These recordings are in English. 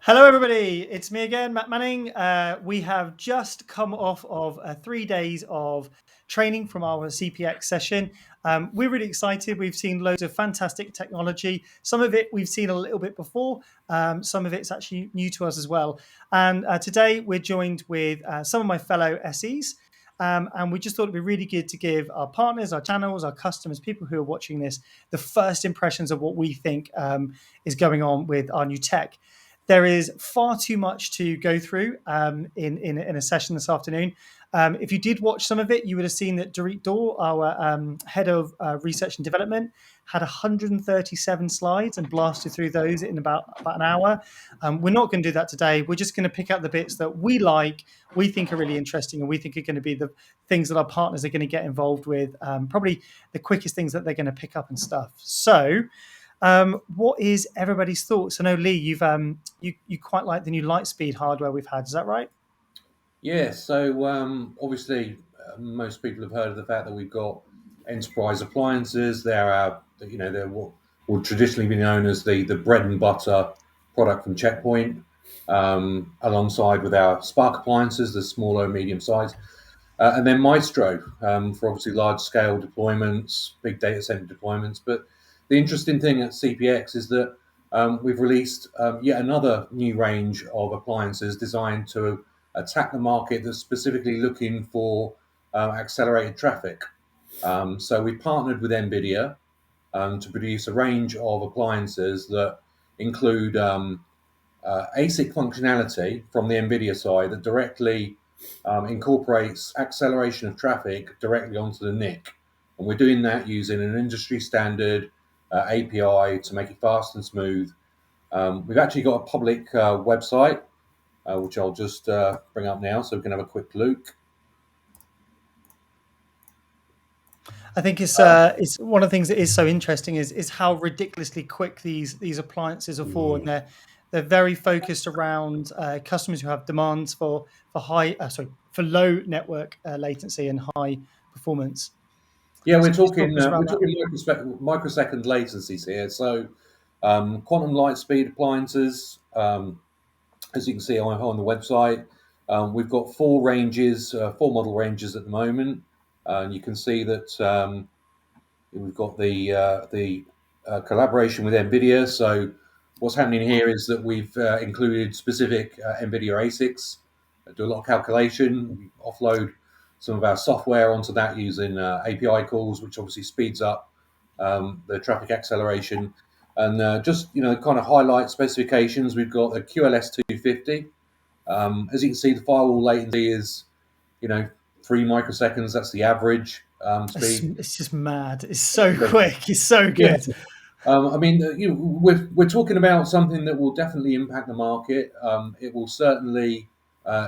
Hello, everybody. It's me again, Matt Manning. We have just come off of 3 days of training from our CPX session. We're really excited. We've seen loads of fantastic technology. Some of it we've seen a little bit before. Some of it's actually new to us as well. And today we're joined with some of my fellow SEs. And we just thought it'd be really good to give our partners, our channels, our customers, people who are watching this, the first impressions of what we think is going on with our new tech. There is far too much to go through in a session this afternoon. If you did watch some of it, you would have seen that Dorit Dor, our head of research and development, had 137 slides and blasted through those in about an hour. We're not going to do that today. We're just going to pick out the bits that we like, we think are really interesting, and we think are going to be the things that our partners are going to get involved with, probably the quickest things that they're going to pick up and stuff. So what is everybody's thoughts? I know, Lee, you've you quite like the new Lightspeed hardware we've had. Is that right? Yeah. So obviously, most people have heard of the fact that we've got enterprise appliances. They're they're what would traditionally be known as the bread and butter product from Checkpoint, alongside with our Spark appliances, the smaller and medium size, and then Maestro for obviously large scale deployments, big data center deployments. But the interesting thing at CPX is that we've released yet another new range of appliances designed to attack the market that's specifically looking for accelerated traffic. So we've partnered with NVIDIA to produce a range of appliances that include ASIC functionality from the NVIDIA side that directly incorporates acceleration of traffic directly onto the NIC. And we're doing that using an industry standard API to make it fast and smooth. We've actually got a public website, which I'll just bring up now so we can have a quick look. I think it's one of the things that is so interesting is how ridiculously quick these appliances are for, and they're very focused around customers who have demands for low network latency and high performance. Yeah, So we're talking microsecond. microsecond latencies here. So quantum light speed appliances, as you can see on the website, we've got four model ranges at the moment, and you can see that we've got the collaboration with NVIDIA. So what's happening here is that we've included specific NVIDIA ASICs that do a lot of calculation. We offload some of our software onto that using API calls, which obviously speeds up the traffic acceleration. And just kind of highlight specifications. We've got a QLS 250. As you can see, the firewall latency is 3 microseconds. That's the average speed. It's just mad. It's so quick. It's so good. Yeah. I mean, we're talking about something that will definitely impact the market. It will certainly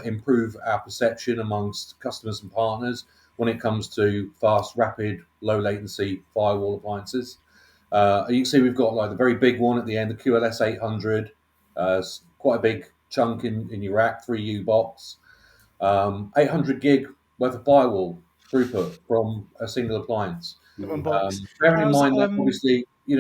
improve our perception amongst customers and partners when it comes to fast, rapid, low latency firewall appliances. You can see we've got like the very big one at the end, the QLS 800. Quite a big chunk in your rack, 3U box. 800 gig worth of firewall throughput from a single appliance. One box. Bearing in mind that obviously, the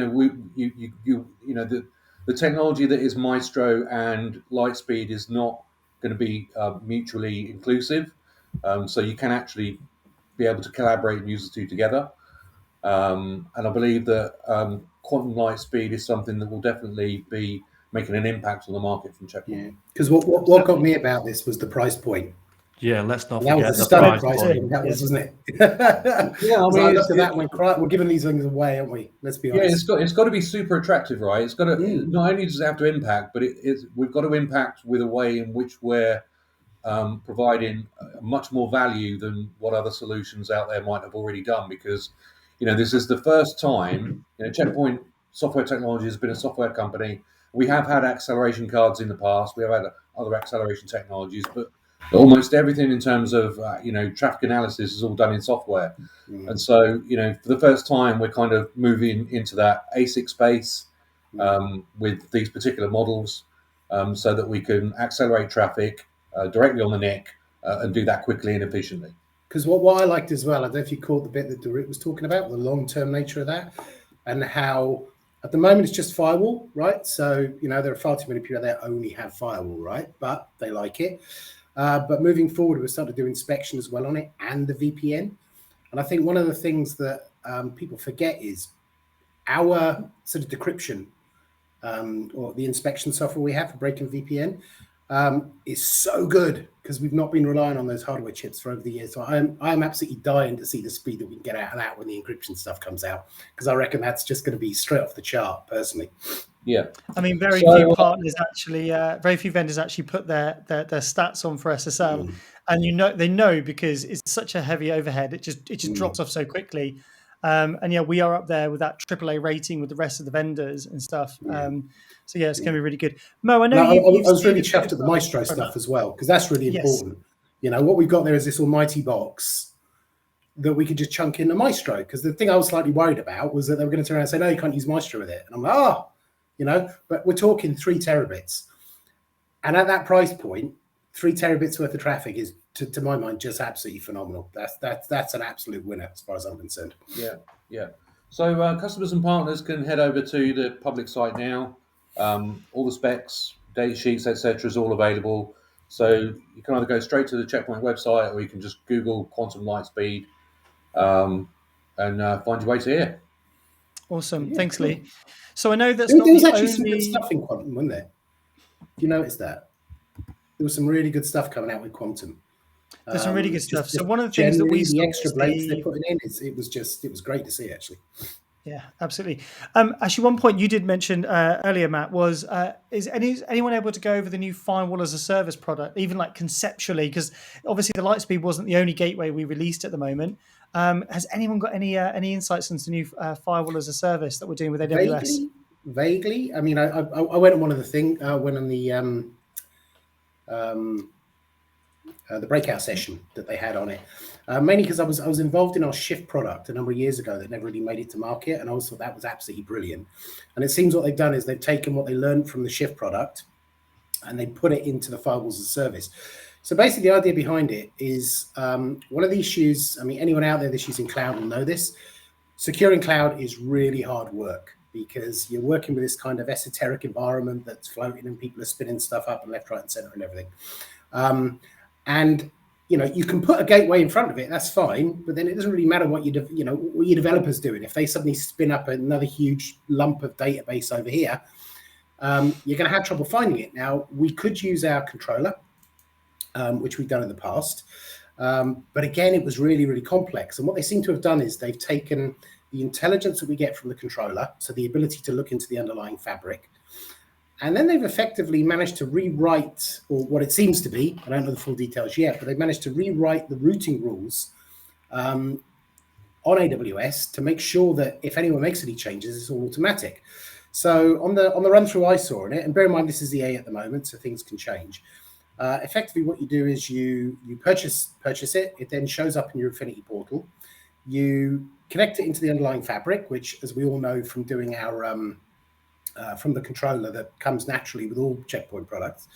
technology that is Maestro and Lightspeed is not going to be mutually inclusive. So you can actually be able to collaborate and use the two together. And I believe that quantum Lightspeed is something that will definitely be making an impact on the market from Checkpoint. Yeah, because what got me about this was the price point. Yeah, let's not That forget was a the stunning price price point. point. That was, wasn't it? Yeah, I mean, I looked at that and went, we're giving these things away, aren't we? Let's be honest. Yeah, it's got to be super attractive, right? It's got to not only does it have to impact, but we've got to impact with a way in which we're providing much more value than what other solutions out there might have already done. Because this is the first time Checkpoint Software Technology has been a software company. We have had acceleration cards in the past. We have had other acceleration technologies, but almost everything in terms of traffic analysis is all done in software. And so for the first time we're kind of moving into that ASIC space with these particular models, so that we can accelerate traffic directly on the NIC and do that quickly and efficiently. Because what I liked as well, I don't know if you caught the bit that Dorit was talking about, the long-term nature of that, and how At the moment, it's just firewall, right? So, there are far too many people that only have firewall, right? But they like it. But moving forward, we're starting to do inspection as well on it and the VPN. And I think one of the things that people forget is our sort of decryption or the inspection software we have for breaking VPN is so good because we've not been relying on those hardware chips for over the years. So I'm absolutely dying to see the speed that we can get out of that when the encryption stuff comes out, because I reckon that's just going to be straight off the chart, personally. Yeah, I mean, very few partners actually, very few vendors actually put their stats on for SSL, and they know because it's such a heavy overhead. It just drops off so quickly, and yeah, we are up there with that AAA rating with the rest of the vendors and stuff. So yeah, it's going to be really good. Mo, I know I was really seen chuffed at the Maestro stuff as well, because that's really Yes. important. What we've got there is this almighty box that we could just chunk in the Maestro. Because the thing I was slightly worried about was that they were going to turn around and say, no, you can't use Maestro with it. And I'm like, but we're talking 3 terabits. And at that price point, 3 terabits worth of traffic is, to my mind, just absolutely phenomenal. That's an absolute winner as far as I'm concerned. Yeah. So customers and partners can head over to the public site now. All the specs, data sheets, etc., is all available. So you can either go straight to the Checkpoint website, or you can just Google quantum light speed and find your way to here. Awesome. Yeah, Thanks, cool. Lee. So I know that's There not was the actually only... some good stuff in quantum, wasn't there? Do you notice that? There was some really good stuff coming out with quantum. There's some really good stuff. Just so one of the things that we the extra blades they're putting in, it was great to see, actually. Yeah, absolutely. Actually, one point you did mention earlier, Matt, was is anyone able to go over the new Firewall as a Service product, even like conceptually? Because obviously the Lightspeed wasn't the only gateway we released at the moment. Has anyone got any insights into the new Firewall as a Service that we're doing with AWS? Vaguely. I mean, I went on one of the things. Went on the breakout session that they had on it, mainly because I was involved in our Shift product a number of years ago that never really made it to market, and I also thought that was absolutely brilliant. And it seems what they've done is they've taken what they learned from the Shift product and they put it into the Firewalls as a Service. So basically the idea behind it is one of the issues, I mean, anyone out there that's using cloud will know this, securing cloud is really hard work, because you're working with this kind of esoteric environment that's floating and people are spinning stuff up and left, right, and center and everything. And you can put a gateway in front of it, that's fine, but then it doesn't really matter what what your developers doing. If they suddenly spin up another huge lump of database over here, you're going to have trouble finding it. Now, we could use our controller, which we've done in the past, but again, it was really, really complex. And what they seem to have done is they've taken the intelligence that we get from the controller, so the ability to look into the underlying fabric, and then they've effectively managed to rewrite, or what it seems to be, I don't know the full details yet, but they've managed to rewrite the routing rules on AWS to make sure that if anyone makes any changes, it's all automatic. So on the run through I saw in it, and bear in mind this is EA at the moment, so things can change. Effectively, what you do is you purchase it. It then shows up in your Infinity portal. You connect it into the underlying fabric, which, as we all know from doing our from the controller that comes naturally with all Checkpoint products,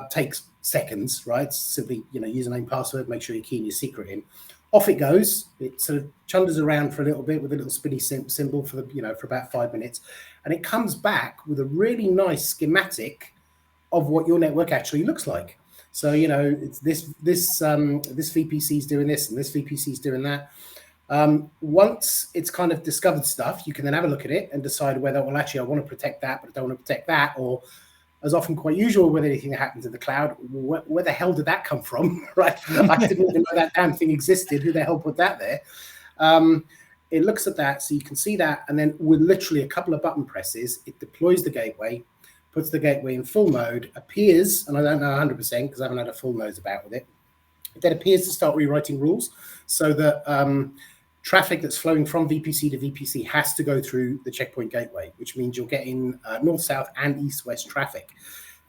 takes seconds, right? Simply, username, password, make sure you're keying your secret in. Off it goes. It sort of chunders around for a little bit with a little spinny symbol for for about 5 minutes, and it comes back with a really nice schematic of what your network actually looks like. So it's this VPC is doing this and this VPC is doing that. Once it's kind of discovered stuff, you can then have a look at it and decide whether, well, actually, I want to protect that, but I don't want to protect that, or, as often quite usual with anything that happens in the cloud, where the hell did that come from, right? I didn't even know that damn thing existed. Who the hell put that there? It looks at that, so you can see that, and then with literally a couple of button presses, it deploys the gateway, puts the gateway in full mode, appears, and I don't know 100% because I haven't had a full nose about with it, it then appears to start rewriting rules so that traffic that's flowing from VPC to VPC has to go through the Checkpoint gateway, which means you're getting north-south and east-west traffic.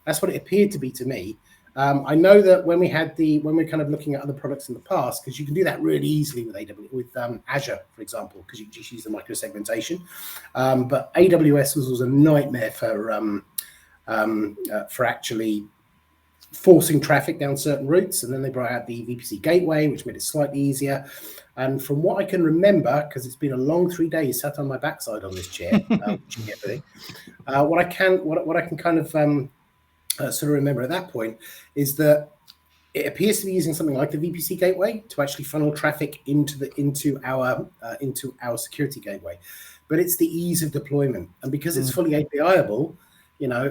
That's what it appeared to be to me. I know that when we're kind of looking at other products in the past, because you can do that really easily with Azure, for example, because you can just use the microsegmentation. But AWS was a nightmare for actually forcing traffic down certain routes, and then they brought out the VPC gateway, which made it slightly easier. And from what I can remember, because it's been a long 3 days sat on my backside on this chair, watching everything, what I can kind of sort of remember at that point is that it appears to be using something like the VPC gateway to actually funnel traffic into our security gateway, but it's the ease of deployment, and because it's fully API-able,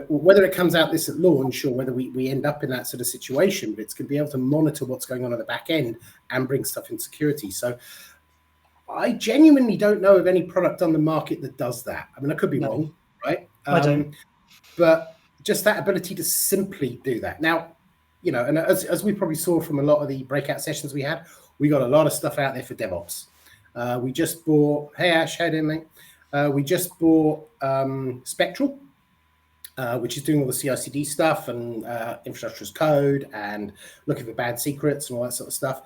whether it comes out this at launch or whether we end up in that sort of situation, but it's going to be able to monitor what's going on at the back end and bring stuff in security. So I genuinely don't know of any product on the market that does that. I mean, I could be wrong, right? I don't. But just that ability to simply do that. Now, and as we probably saw from a lot of the breakout sessions we had, we got a lot of stuff out there for DevOps. We just bought, hey Ash, how you doing, mate? We just bought Spectral, which is doing all the CI/CD stuff and infrastructure as code and looking for bad secrets and all that sort of stuff.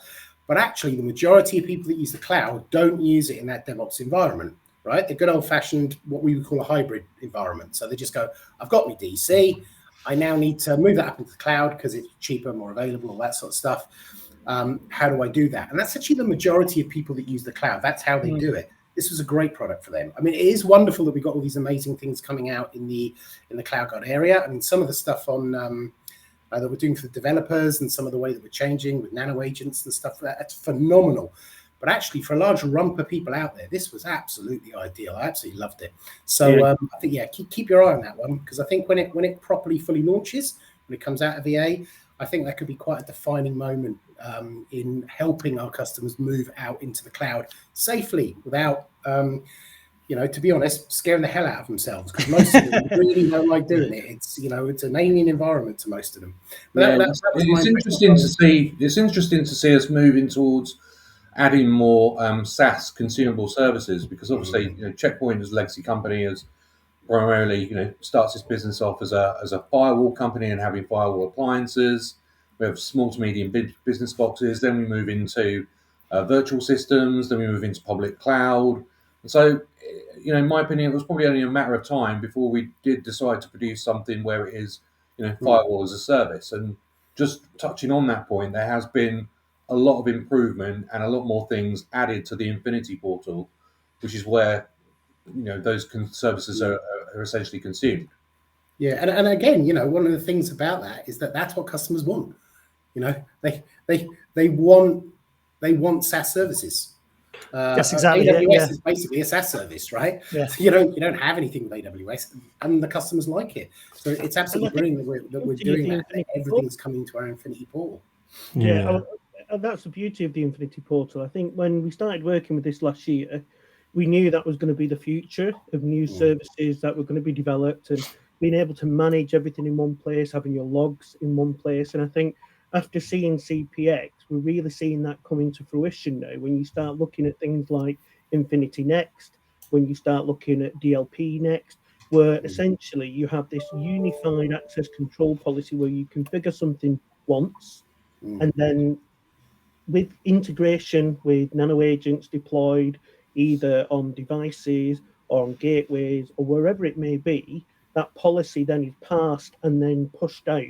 But actually, the majority of people that use the cloud don't use it in that DevOps environment, right? The good old-fashioned, what we would call a hybrid environment. So they just go, I've got my DC. I now need to move that up into the cloud because it's cheaper, more available, all that sort of stuff. How do I do that? And that's actually the majority of people that use the cloud. That's how they do it. This was a great product for them. I mean, it is wonderful that we got all these amazing things coming out in the CloudGuard area. I mean, some of the stuff on that we're doing for the developers and some of the way that we're changing with nano agents and stuff, that's phenomenal. But actually, for a large rump of people out there, this was absolutely ideal. I absolutely loved it. So I think, keep your eye on that one, because I think when it properly fully launches, when it comes out of VA, I think that could be quite a defining moment in helping our customers move out into the cloud safely without, to be honest, scaring the hell out of themselves, because most of them really don't like doing it. It's it's an alien environment to most of them. But it's interesting to see us moving towards adding more SaaS consumable services, because obviously Checkpoint as a legacy company has primarily starts its business off as a firewall company and having firewall appliances. We have small to medium business boxes. Then we move into virtual systems. Then we move into public cloud. And so, in my opinion, it was probably only a matter of time before we did decide to produce something where it is, firewall as a service. And just touching on that point, there has been a lot of improvement and a lot more things added to the Infinity portal, which is where those services are essentially consumed. Yeah, and again, one of the things about that is that that's what customers want. They want SaaS services. That's exactly AWS is basically a SaaS service, right? Yeah. So you don't have anything with AWS, and the customers like it. So it's absolutely brilliant that we're doing that. Everything's coming to our Infinity portal. Yeah, that's the beauty of the Infinity portal. I think when we started working with this last year, we knew that was going to be the future of new services that were going to be developed, and being able to manage everything in one place, having your logs in one place. And I think after seeing CPX, we're really seeing that coming to fruition now. When you start looking at things like Infinity Next, when you start looking at DLP Next, where essentially you have this unified access control policy where you configure something once, and then with integration with nano agents deployed either on devices or on gateways or wherever it may be, that policy then is passed and then pushed out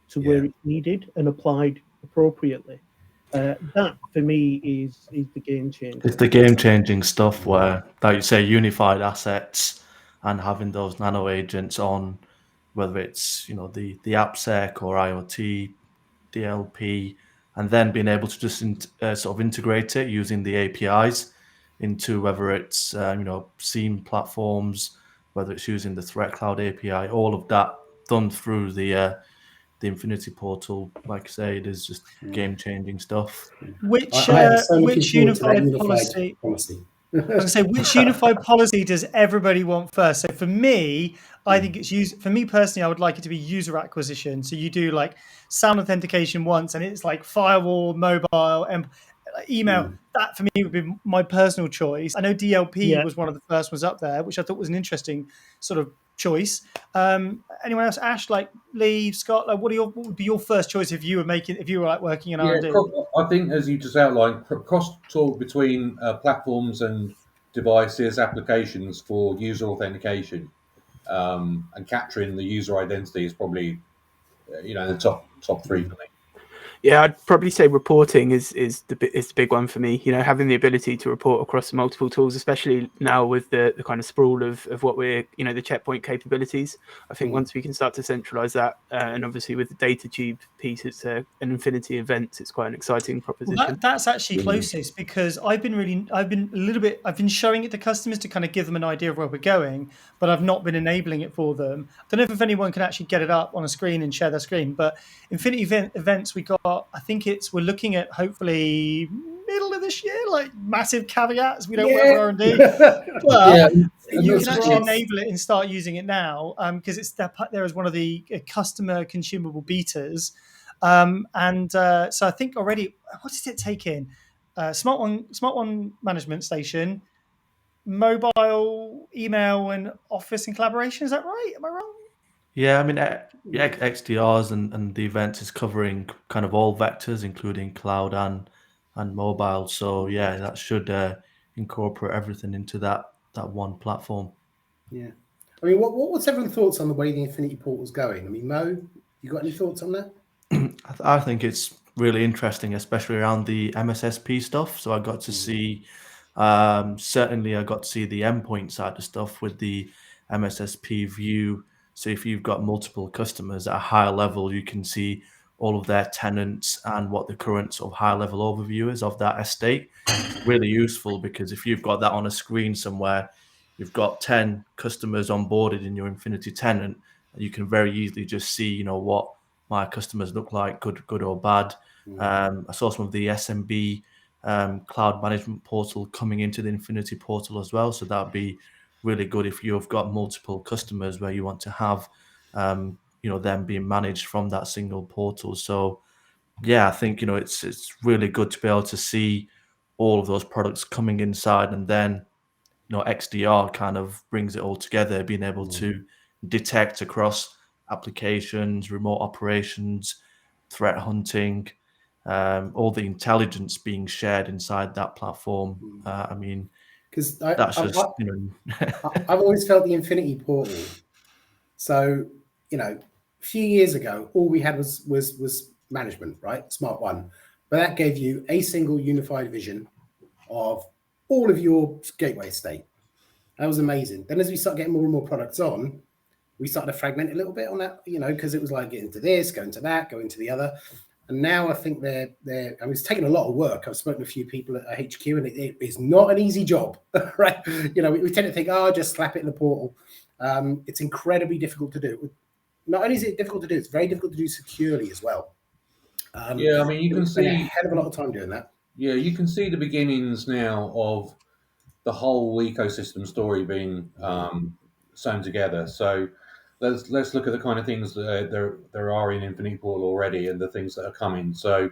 to where it's needed and applied appropriately. That for me is the game changer. It's the game changing stuff where, like you say, unified assets and having those nano agents on, whether it's the AppSec or IoT, DLP, and then being able to just sort of integrate it using the APIs into whether it's SIEM platforms, whether it's using the Threat Cloud API, all of that done through the Infinity portal. Like I say, it is just game changing stuff. Which unified policy? I was going to say, which unified policy does everybody want first? So for me, I think it's for me personally, I would like it to be user acquisition. So you do like sound authentication once, and it's like firewall, mobile, and email. That for me would be my personal choice. I know DLP was one of the first ones up there, which I thought was an interesting sort of choice. Anyone else? Ash, like Lee, Scott, like what would be your first choice if you were like working in R&D? I think, as you just outlined, cross-talk between platforms and devices, applications for user authentication, and capturing the user identity is probably the top three for me. Yeah, I'd probably say reporting is the big one for me. You know, having the ability to report across multiple tools, especially now with the kind of sprawl of what we're, the checkpoint capabilities. I think once we can start to centralize that, and obviously with the data tube piece, it's an infinity event. It's quite an exciting proposition. Well, that's actually closest, because I've been showing it to customers to kind of give them an idea of where we're going, but I've not been enabling it for them. I don't know if anyone can actually get it up on a screen and share their screen, but Infinity events, I think we're looking at hopefully middle of this year, like massive caveats. We don't work for R&D, but you can actually enable it and start using it now, because it's there as one of the customer consumable betas. So I think already, what did it take in? Smart One management station, mobile, email, and office and collaboration. Is that right? Am I wrong? Yeah, I mean, XDRs and the event is covering kind of all vectors, including cloud and mobile. So yeah, that should incorporate everything into that one platform. Yeah. I mean, what's everyone's thoughts on the way the Infinity Portal's going? I mean, Mo, you got any thoughts on that? I think it's really interesting, especially around the MSSP stuff. So I got to see, certainly I got to see the endpoint side of stuff with the MSSP view. So if you've got multiple customers at a higher level, you can see all of their tenants and what the current sort of high level overview is of that estate. It's really useful, because if you've got that on a screen somewhere, you've got 10 customers onboarded in your Infinity tenant, and you can very easily just see, what my customers look like, good or bad. I saw some of the SMB cloud management portal coming into the Infinity portal as well. So that'd be really good if you've got multiple customers where you want to have, them being managed from that single portal. So yeah, I think, it's really good to be able to see all of those products coming inside, and then, XDR kind of brings it all together, being able to detect across applications, remote operations, threat hunting, all the intelligence being shared inside that platform. I mean, because that's just, I've always felt the Infinity Portal. So, a few years ago, all we had was management, right? Smart One. But that gave you a single unified vision of all of your gateway estate. That was amazing. Then as we start getting more and more products on, we started to fragment a little bit on that, because it was like get into this, go into that, go into the other. And now I think it's taken a lot of work. I've spoken to a few people at HQ, and it is not an easy job, right? We tend to think, just slap it in the portal. It's incredibly difficult to do. Not only is it difficult to do, it's very difficult to do securely as well. I mean, you can see a hell of a lot of time doing that. Yeah, you can see the beginnings now of the whole ecosystem story being sewn together. So let's look at the kind of things that there are in Infinity Portal already, and the things that are coming. So,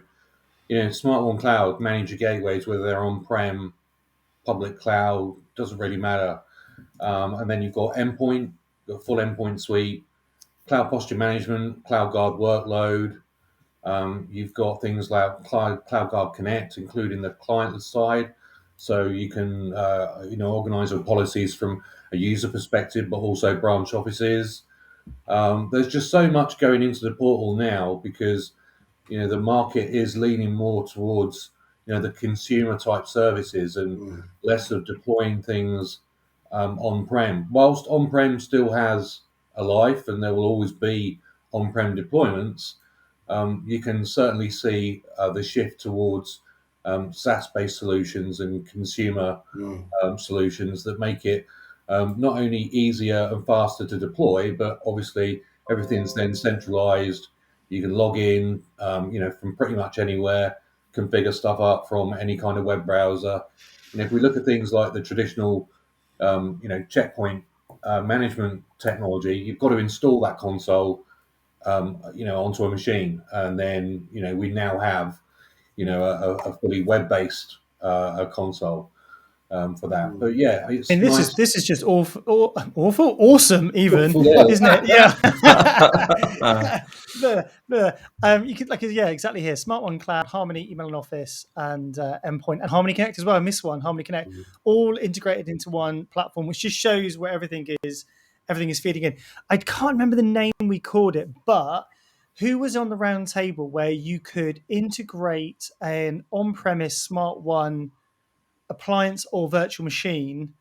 Smart One Cloud, manage your gateways, whether they're on-prem, public cloud, doesn't really matter. And then you've got endpoint, got full endpoint suite, cloud posture management, Cloud Guard workload. You've got things like Cloud Guard Connect, including the client side, so you can organize your policies from a user perspective, but also branch offices. There's just so much going into the portal now, because the market is leaning more towards the consumer type services and less of deploying things on-prem. Whilst on-prem still has a life, and there will always be on-prem deployments, you can certainly see the shift towards SaaS-based solutions and consumer solutions that make it not only easier and faster to deploy, but obviously everything's then centralized. You can log in, from pretty much anywhere, configure stuff up from any kind of web browser. And if we look at things like the traditional, checkpoint management technology, you've got to install that console onto a machine, and then we now have a fully web-based console for that. But yeah, it's and nice. This is just awful, awesome, even, Yeah. isn't it? Yeah. You could exactly here. Smart One Cloud, Harmony, Email and Office, and Endpoint, and Harmony Connect as well. I missed one. Harmony Connect, all integrated into one platform, which just shows where everything is feeding in. I can't remember the name we called it, but who was on the round table where you could integrate an on-premise Smart One appliance or virtual machine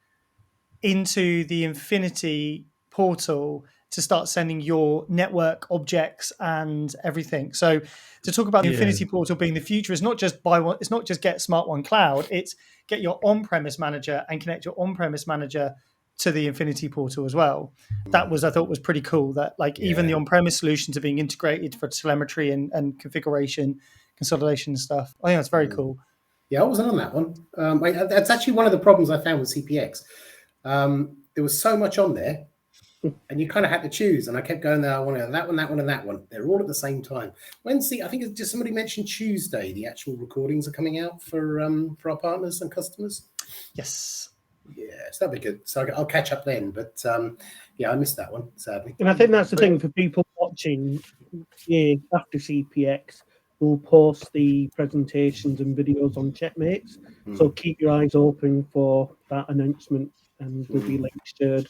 into the Infinity portal to start sending your network objects and everything. So to talk about the Infinity portal being the future is not just buy one, it's not just get Smart One Cloud, it's get your on-premise manager and connect your on-premise manager to the Infinity portal as well. That was, I thought, was pretty cool that even the on-premise solutions are being integrated for telemetry and configuration, consolidation and stuff. I think that's very cool. Yeah, I wasn't on that one. That's actually one of the problems I found with CPX. There was so much on there, and you kind of had to choose. And I kept going there. I want that one, that one, and that one. They're all at the same time. Wednesday, I think it's just somebody mentioned Tuesday. The actual recordings are coming out for our partners and customers. Yes. Yeah, so that'd be good. So I'll catch up then. But yeah, I missed that one, sadly. And I think that's the thing for people watching after CPX. We'll post the presentations and videos on Checkmates. So keep your eyes open for that announcement, and there'll be links shared.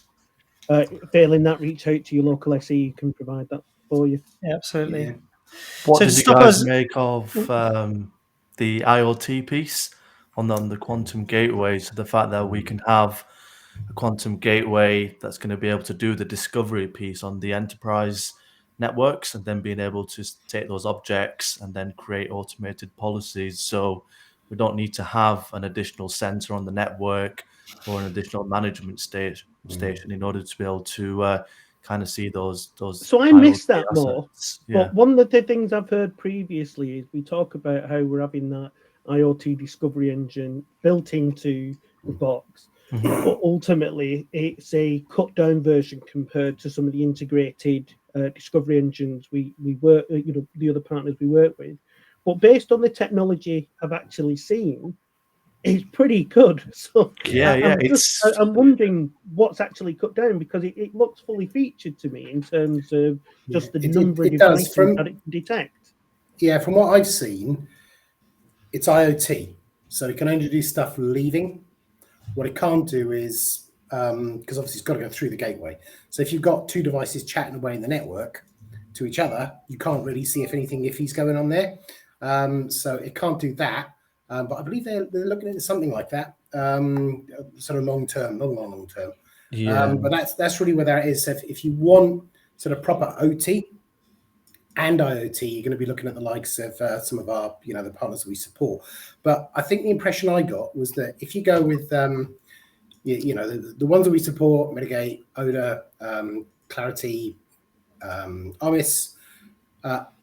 Failing that, reach out to your local SE who can provide that for you. Yeah, absolutely. Yeah. What So did to you stop guys us- make of the IoT piece on the quantum gateway? So the fact that we can have a quantum gateway that's going to be able to do the discovery piece on the enterprise networks, and then being able to take those objects and then create automated policies. So we don't need to have an additional sensor on the network or an additional management station in order to be able to kind of see those. So I IoT missed that more. assets. Yeah. But one of the things I've heard previously is we talk about how we're having that IoT discovery engine built into the box. But ultimately, it's a cut down version compared to some of the integrated discovery engines we work, the other partners we work with. But based on the technology I've actually seen, it's pretty good. So I'm wondering what's actually cut down, because it looks fully featured to me in terms of just the number of devices that it can detect. Yeah, from what I've seen, it's IoT, so it can only do stuff leaving. What it can't do is, because obviously it's got to go through the gateway. So if you've got two devices chatting away in the network to each other, you can't really see if he's going on there. So it can't do that. But I believe they're looking at something like that, sort of long term. Yeah. But that's really where that is. So if you want sort of proper OT and IoT, you're going to be looking at the likes of some of our, the partners that we support. But I think the impression I got was that if you go with, the ones that we support, Mitigate, Oda, Clarity, Omis,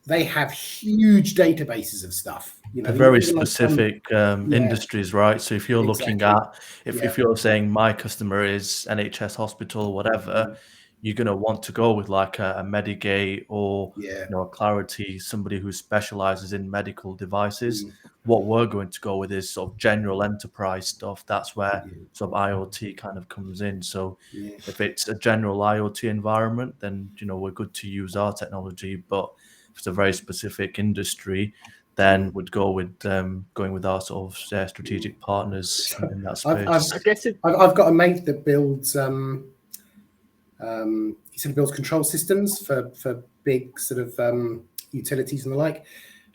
they have huge databases of stuff. They're very specific industries, right? So if you're looking at, if you're saying my customer is NHS hospital, whatever, you're going to want to go with like a Medigate or a Clarity, somebody who specializes in medical devices. What we're going to go with is sort of general enterprise stuff. That's where sort of IoT kind of comes in. So if it's a general IoT environment, then we're good to use our technology. But if it's a very specific industry, then would go with going with our sort of strategic partners in that space. I've got a mate that builds. He sort of builds control systems for big sort of utilities and the like.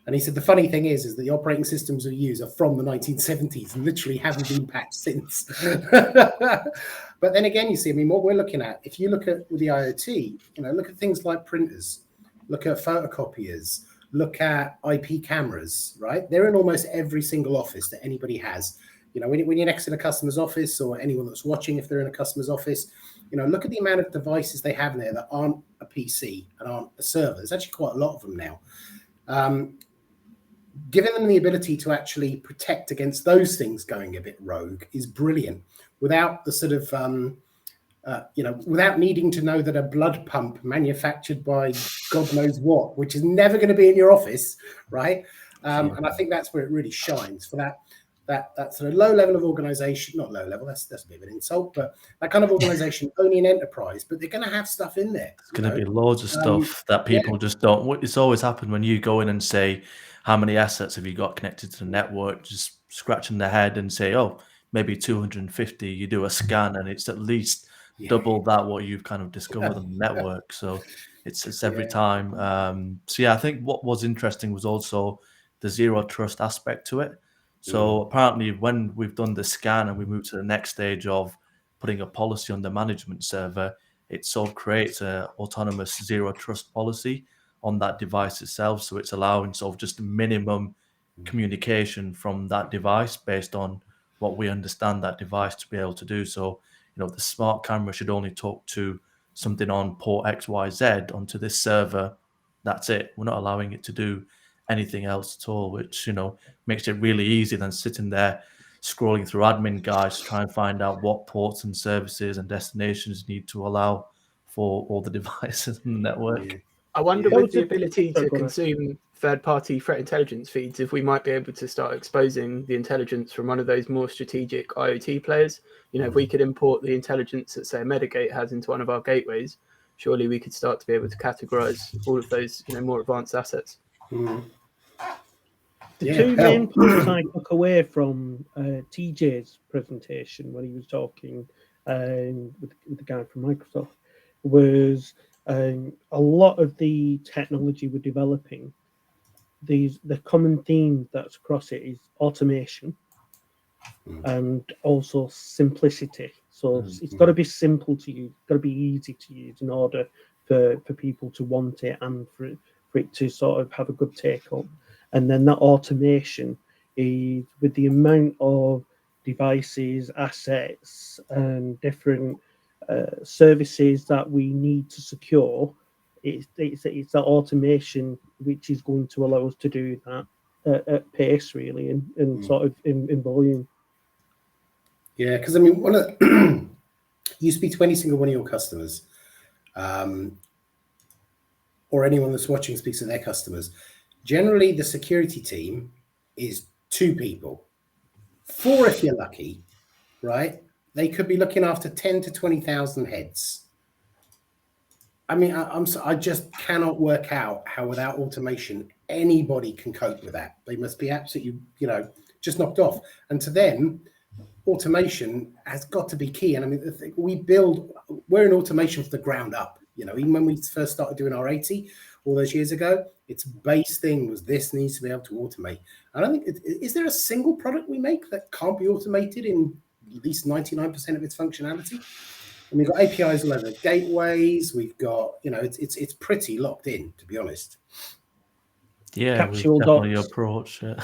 And he said the funny thing is that the operating systems we use are from the 1970s and literally haven't been patched since. But then again, you see, I mean, what we're looking at, if you look at with the IoT, look at things like printers, look at photocopiers, look at IP cameras, right? They're in almost every single office that anybody has. When you're next to the customer's office, or anyone that's watching, if they're in a customer's office, look at the amount of devices they have there that aren't a PC and aren't a server. There's actually quite a lot of them now. Giving them the ability to actually protect against those things going a bit rogue is brilliant, without the sort of without needing to know that a blood pump manufactured by God knows what, which is never going to be in your office, right? And I think that's where it really shines, for that sort of low level of organization, not low level, that's a bit of an insult, but that kind of organization only in enterprise, but they're going to have stuff in there. It's going to be loads of stuff that people just don't. It's always happened when you go in and say, how many assets have you got connected to the network? Just scratching their head and say, oh, maybe 250. You do a scan and it's at least double that what you've kind of discovered on the network. So It's every time. So yeah, I think what was interesting was also the zero trust aspect to it. So apparently, when we've done the scan and we move to the next stage of putting a policy on the management server, it sort of creates a autonomous zero trust policy on that device itself. So it's allowing sort of just minimum communication from that device based on what we understand that device to be able to do. So, the smart camera should only talk to something on port XYZ onto this server. That's it. We're not allowing it to do anything else at all, which, makes it really easy than sitting there scrolling through admin guides to try and find out what ports and services and destinations need to allow for all the devices in the network. I wonder That with was the a- ability Sorry, to go on. consume third-party threat intelligence feeds, if we might be able to start exposing the intelligence from one of those more strategic IoT players. If we could import the intelligence that, say, a Metagate has into one of our gateways, surely we could start to be able to categorize all of those, more advanced assets. The two main points I took away from TJ's presentation when he was talking with the guy from Microsoft was a lot of the technology we're developing. The common theme that's across it is automation and also simplicity. So it's got to be simple to use, it's got to be easy to use in order for people to want it and for it to sort of have a good take up. And then that automation is with the amount of devices, assets, and different services that we need to secure. It's that automation which is going to allow us to do that at pace, really, and sort of in volume. Yeah, because I mean, one of the, you speak to any single one of your customers, or anyone that's watching speaks to their customers. Generally, the security team is 2 people, 4 if you're lucky, right? They could be looking after 10 to 20,000 heads. I mean, I just cannot work out how without automation anybody can cope with that. They must be absolutely, just knocked off. And to them, automation has got to be key. And I mean, we're in automation from the ground up. Even when we first started doing our 80 all those years ago, its base thing was this needs to be able to automate. I don't think, is there a single product we make that can't be automated in at least 99% of its functionality? And we've got APIs all over the gateways. We've got, it's pretty locked in, to be honest. Yeah, Capsule definitely docs. approach. Yeah.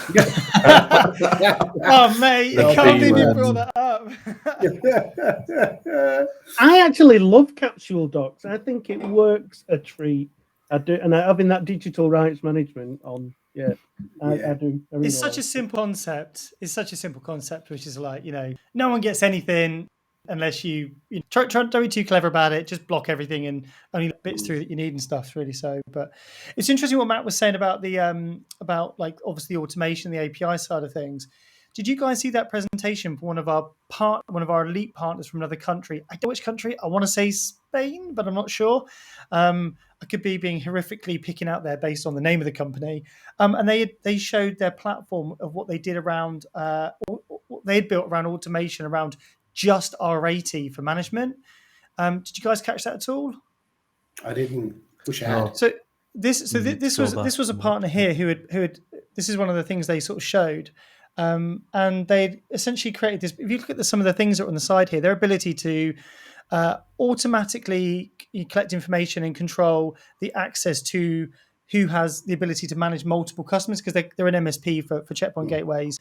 Oh, mate, I can't believe you brought that up. I actually love capsule docs. I think it works a treat. I do, and having that digital rights management on, I do. It's such a simple concept. It's such a simple concept, which is like, no one gets anything unless you try, don't be too clever about it. Just block everything and only bits through that you need and stuff. Really. So, but it's interesting what Matt was saying about the about like obviously automation, the API side of things. Did you guys see that presentation for one of our elite partners from another country? I don't know which country. I want to say Spain, but I'm not sure. I could be being horrifically picking out there based on the name of the company. And they showed their platform of what they did around what they'd built around automation around just R80 for management. Did you guys catch that at all? I didn't. Wish I had. So this was a partner here who had this is one of the things they sort of showed. And they essentially created this. If you look at some of the things that are on the side here, their ability to automatically collect information and control the access to who has the ability to manage multiple customers, because they're an MSP for Checkpoint gateways,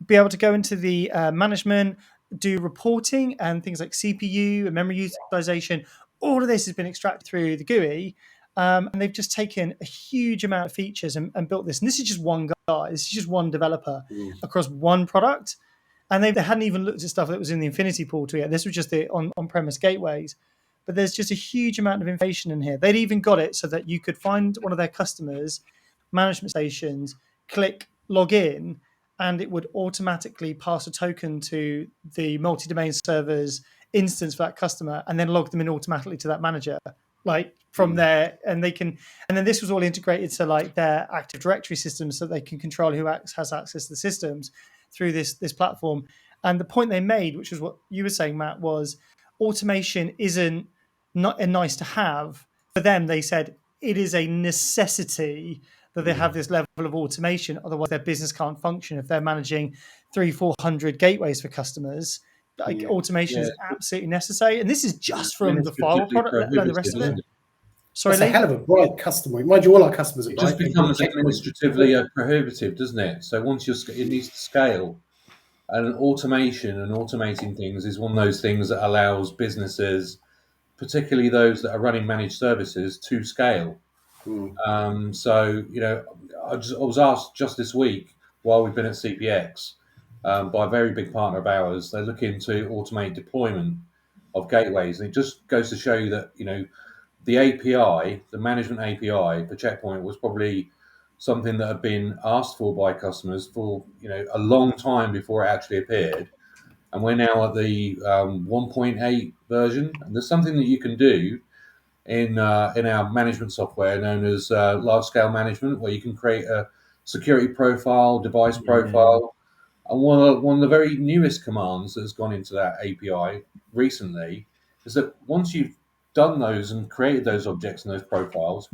be able to go into the management, do reporting and things like CPU and memory utilization. All of this has been extracted through the GUI. And they've just taken a huge amount of features and built this. And this is just one guy. This is just one developer across one product. And they hadn't even looked at stuff that was in the Infinity portal yet. This was just the on-premise gateways. But there's just a huge amount of information in here. They'd even got it so that you could find one of their customers' management stations, click log in, and it would automatically pass a token to the multi-domain server's instance for that customer and then log them in automatically to that manager. Like from there, and then this was all integrated to like their Active Directory system, so they can control who has access to the systems through this platform. And the point they made, which was what you were saying, Matt, was automation isn't not a nice to have for them, they said it is a necessity that they have this level of automation. Otherwise, their business can't function. If they're managing 300-400 gateways for customers, automation is absolutely necessary. And this is just from the file product, let alone the rest of it. Sorry, that's a hell of a bright customer. Mind you, all our customers are It bright. just becomes administratively prohibitive, doesn't it? So once it needs to scale. And automation and automating things is one of those things that allows businesses, particularly those that are running managed services, to scale. So, I was asked just this week while we've been at CPX by a very big partner of ours. They're looking to automate deployment of gateways, and it just goes to show you that the API, the management API for Checkpoint, was probably something that had been asked for by customers for a long time before it actually appeared. And we're now at the 1.8 version, and there's something that you can do in our management software known as large scale management, where you can create a security profile, device profile. And one of the very newest commands that's gone into that API recently is that once you've done those and created those objects and those profiles,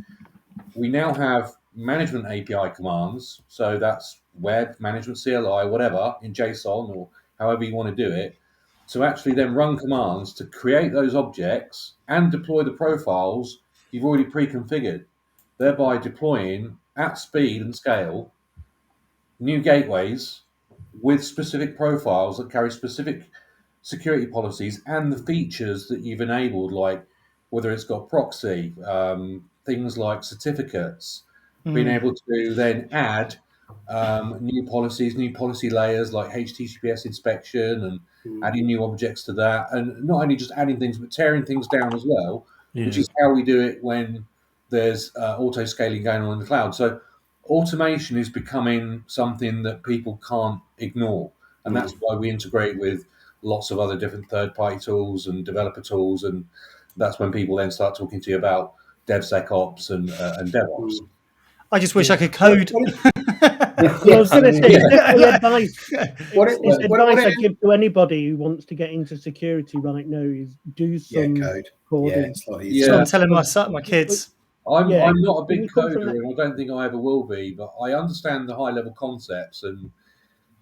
we now have management API commands. So that's web management CLI, whatever, in JSON or however you want to do it, to actually then run commands to create those objects and deploy the profiles you've already pre-configured, thereby deploying at speed and scale new gateways with specific profiles that carry specific security policies and the features that you've enabled, like whether it's got proxy, things like certificates, being able to then add new policies, new policy layers like HTTPS inspection and adding new objects to that. And not only just adding things, but tearing things down as well, which is how we do it when there's auto scaling going on in the cloud. So automation is becoming something that people can't ignore. And that's why we integrate with lots of other different third-party tools and developer tools. And that's when people then start talking to you about DevSecOps and DevOps. I just wish I could code. I was going to say, the advice I give to anybody who wants to get into security right now is do some code. coding. So I'm telling my kids. I'm not a big coder, and I don't think I ever will be, but I understand the high-level concepts, and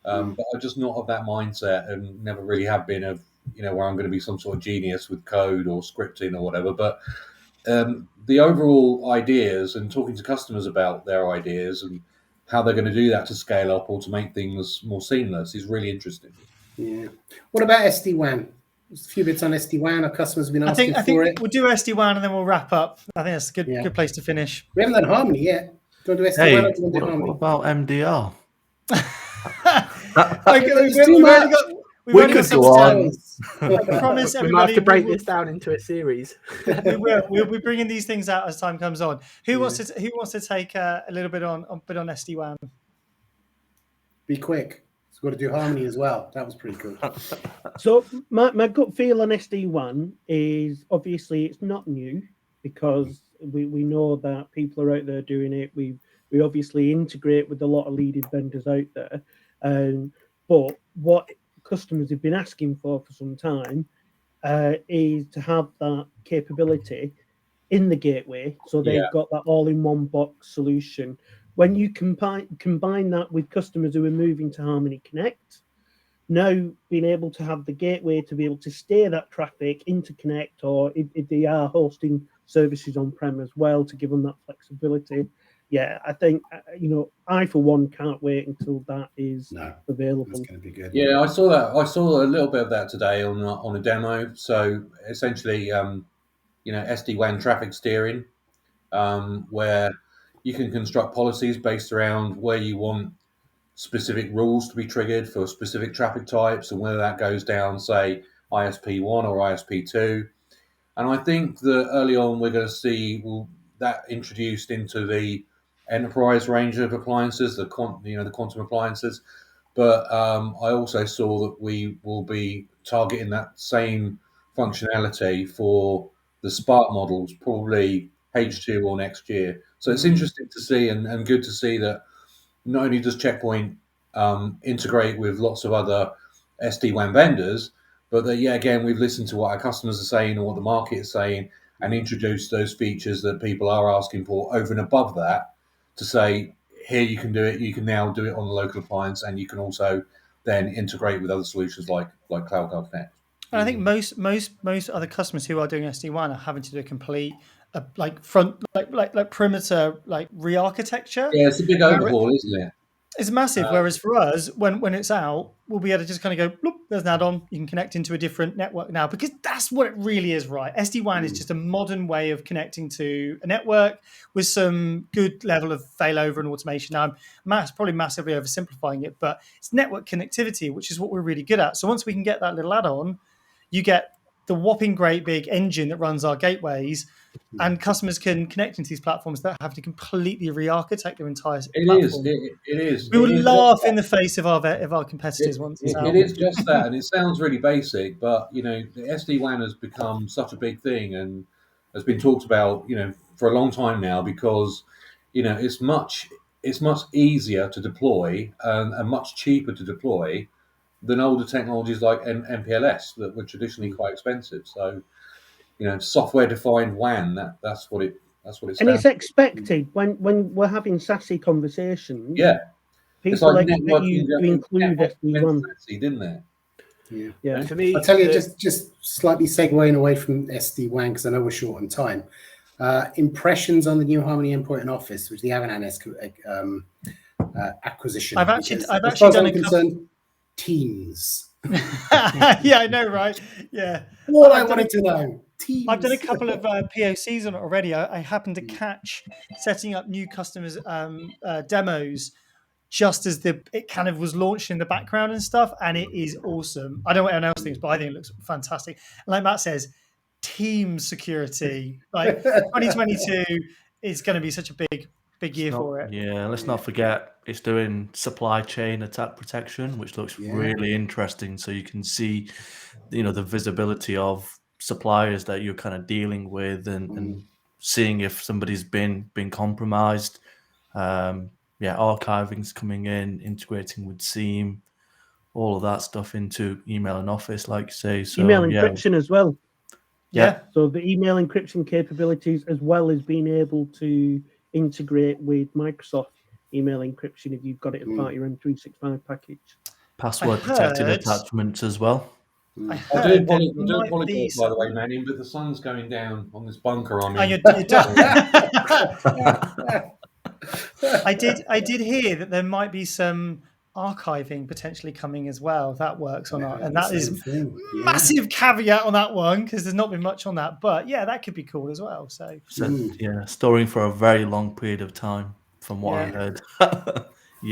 but I'm just not of that mindset, and never really have been of where I'm going to be some sort of genius with code or scripting or whatever. But the overall ideas and talking to customers about their ideas and how they're going to do that to scale up or to make things more seamless is really interesting. Yeah. What about Sd-Wan? There's a few bits on Sd-Wan. Our customers have been asking for it. We'll do Sd-Wan and then we'll wrap up. I think that's a good place to finish. We haven't done Harmony yet. Do you want to do Sd-Wan or do you want to do Harmony? What about MDR? We could go on. I promise everybody. We might have to break this down into a series. We'll be bringing these things out as time comes on. Who wants to take a little bit on Sd-Wan? Be quick. We've got to do Harmony as well. That was pretty cool. So my gut feel on Sd-Wan is obviously it's not new because we know that people are out there doing it. We obviously integrate with a lot of leading vendors out there. But what customers have been asking for some time is to have that capability in the gateway. So they've got that all-in-one box solution. When you combine that with customers who are moving to Harmony Connect, now being able to have the gateway to be able to steer that traffic into Connect, or if they are hosting services on-prem as well, to give them that flexibility. Yeah, I think, I for one can't wait until that is available. It's going to be good. Yeah, I saw that. I saw a little bit of that today on a demo. So essentially, SD-WAN traffic steering, where you can construct policies based around where you want specific rules to be triggered for specific traffic types, and whether that goes down, say, ISP1 or ISP2. And I think that early on we're going to see that introduced into the enterprise range of appliances, the quantum appliances. But I also saw that we will be targeting that same functionality for the Spark models, probably H2 or next year. So it's interesting to see and good to see that not only does Checkpoint integrate with lots of other SD-WAN vendors, but that, again, we've listened to what our customers are saying and what the market is saying, and introduce those features that people are asking for over and above that, to say, here you can do it. You can now do it on the local appliance, and you can also then integrate with other solutions like Cloud Connect. And I think most other customers who are doing SD-WAN are having to do a complete like front like perimeter like re-architecture. Yeah, it's a big overhaul, isn't it? It's massive. Whereas for us, when it's out, we'll be able to just kind of go, bloop, there's an add-on. You can connect into a different network now, because that's what it really is, right? SD-WAN is just a modern way of connecting to a network with some good level of failover and automation. Now, I'm probably massively oversimplifying it, but it's network connectivity, which is what we're really good at. So once we can get that little add-on, you get the whopping great big engine that runs our gateways, and customers can connect into these platforms that have to completely re-architect their entire platform. It is. We will laugh in the face of our competitors once it's out. It is just that, and it sounds really basic, but the SD-WAN has become such a big thing and has been talked about, for a long time now, because it's much easier to deploy and much cheaper to deploy than older technologies like MPLS that were traditionally quite expensive. So, software-defined WAN, that's what it and it's expected when we're having SASE conversations. Yeah, people expect you to include SD-WAN, didn't they? Yeah. For me, I'll tell you, just slightly segueing away from SD-WAN, because I know we're short on time. Impressions on the new Harmony Endpoint and Office, which the Avanan acquisition. I've actually as far as done I'm concerned, Teams. Yeah, I know, right? Yeah. All I wanted to know. Teams. I've done a couple of POCs on it already. I happened to catch setting up new customers' demos just as it kind of was launched in the background and stuff, and it is awesome. I don't know what anyone else thinks, but I think it looks fantastic. And like Matt says, team security, like 2022 is going to be such a big year for it. Yeah, let's not forget it's doing supply chain attack protection, which looks really interesting. So you can see, the visibility of suppliers that you're kind of dealing with, and seeing if somebody's been compromised. Archiving's coming in, integrating with Seam, all of that stuff into email and Office, like you say. So email encryption as well. Yeah. So the email encryption capabilities, as well as being able to integrate with Microsoft email encryption if you've got it as part of your M365 package. Password protected attachments as well. I do apologise, by the way, Manning, but the sun's going down on this bunker I'm in. I did hear that there might be some archiving potentially coming as well. That works or not, and that is massive caveat on that one, because there's not been much on that. But yeah, that could be cool as well. So storing for a very long period of time, from what I heard.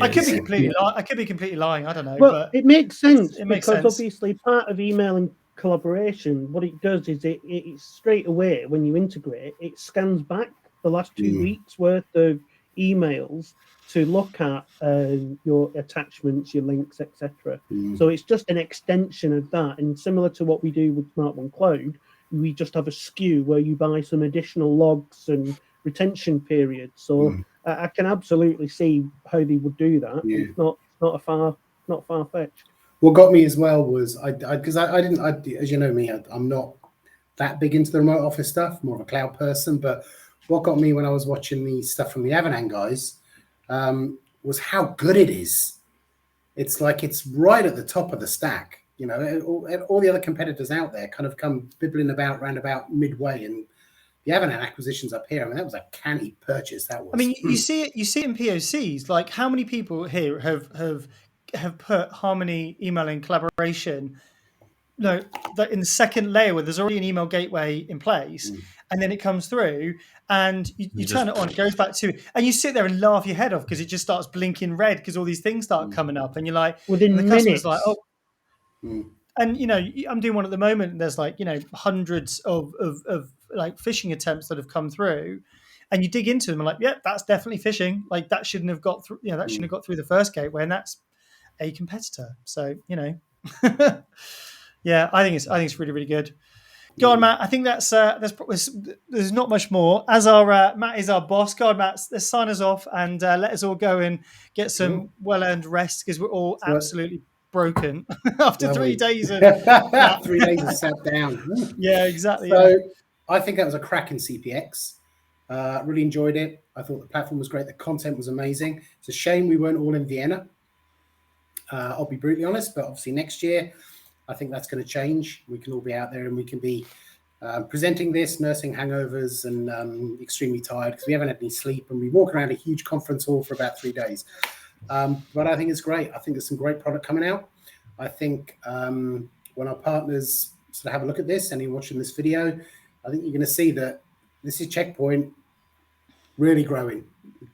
I could be completely lying. I don't know. But it makes sense, because obviously part of email and collaboration, what it does is it straight away when you integrate, it scans back the last 2 weeks worth of emails to look at your attachments, your links, etc. So it's just an extension of that, and similar to what we do with Smart One Cloud, we just have a SKU where you buy some additional logs and retention periods. So I can absolutely see how they would do that. It's not far fetched. What got me as well was because I didn't, as you know me, I'm not that big into the remote office stuff, more of a cloud person. But what got me when I was watching the stuff from the Avanan guys was how good it is. It's like it's right at the top of the stack. All the other competitors out there kind of come bibbling about round about midway, and the Avanan acquisitions up here. I mean, that was a canny purchase. That was. I mean, you see it in POCs. Like, how many people here have put Harmony email and collaboration, that in the second layer where there's already an email gateway in place, and then it comes through, and you turn it on, it goes back to, and you sit there and laugh your head off because it just starts blinking red because all these things start coming up, and you're like, within the minutes, customer's like, oh. And I'm doing one at the moment, and there's hundreds of like phishing attempts that have come through, and you dig into them and like, yeah, that's definitely phishing. Like, that shouldn't have got through. That shouldn't have got through the first gateway, and that's a competitor. So yeah, I think it's really, really good. Go on, Matt. I think there's not much more. As our Matt is our boss. Go on, Matt. Let's sign us off and let us all go and get some well-earned rest, because we're all absolutely broken after 3 days of 3 days of sat down. Yeah, exactly. So I think that was a cracking CPX. Really enjoyed it. I thought the platform was great. The content was amazing. It's a shame we weren't all in Vienna. I'll be brutally honest, but obviously next year, I think that's going to change. We can all be out there and we can be presenting this, nursing hangovers and extremely tired because we haven't had any sleep and we walk around a huge conference hall for about 3 days. But I think it's great. I think there's some great product coming out. I think when our partners sort of have a look at this and you're watching this video, I think you're going to see that this is Checkpoint really growing.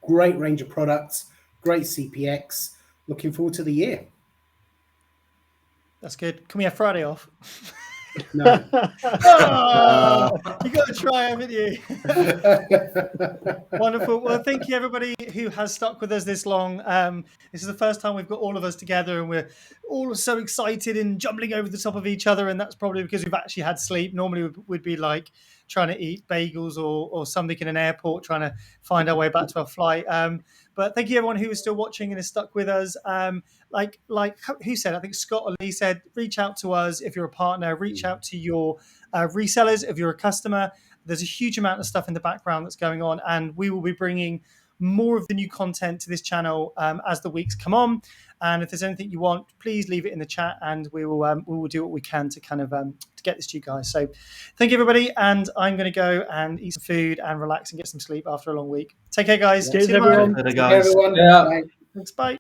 Great range of products, great CPX. Looking forward to the year. That's good. Can we have Friday off? No. Oh, you got to try, haven't you? Wonderful. Well, thank you, everybody who has stuck with us this long. This is the first time we've got all of us together, and we're all so excited and jumbling over the top of each other. And that's probably because we've actually had sleep. Normally, we'd be like trying to eat bagels or something in an airport, trying to find our way back to our flight. But thank you, everyone who is still watching and is stuck with us. Like who said? I think Scott or Lee said, reach out to us if you're a partner. Reach out to your resellers if you're a customer. There's a huge amount of stuff in the background that's going on, and we will be bringing more of the new content to this channel as the weeks come on. And if there's anything you want, please leave it in the chat, and we will do what we can to kind of to get this to you guys. So thank you, everybody, and I'm going to go and eat some food and relax and get some sleep after a long week. Take care, guys. Cheers, See you tomorrow. everyone. Later, guys. Everyone. Yeah. Bye. Thanks. Bye.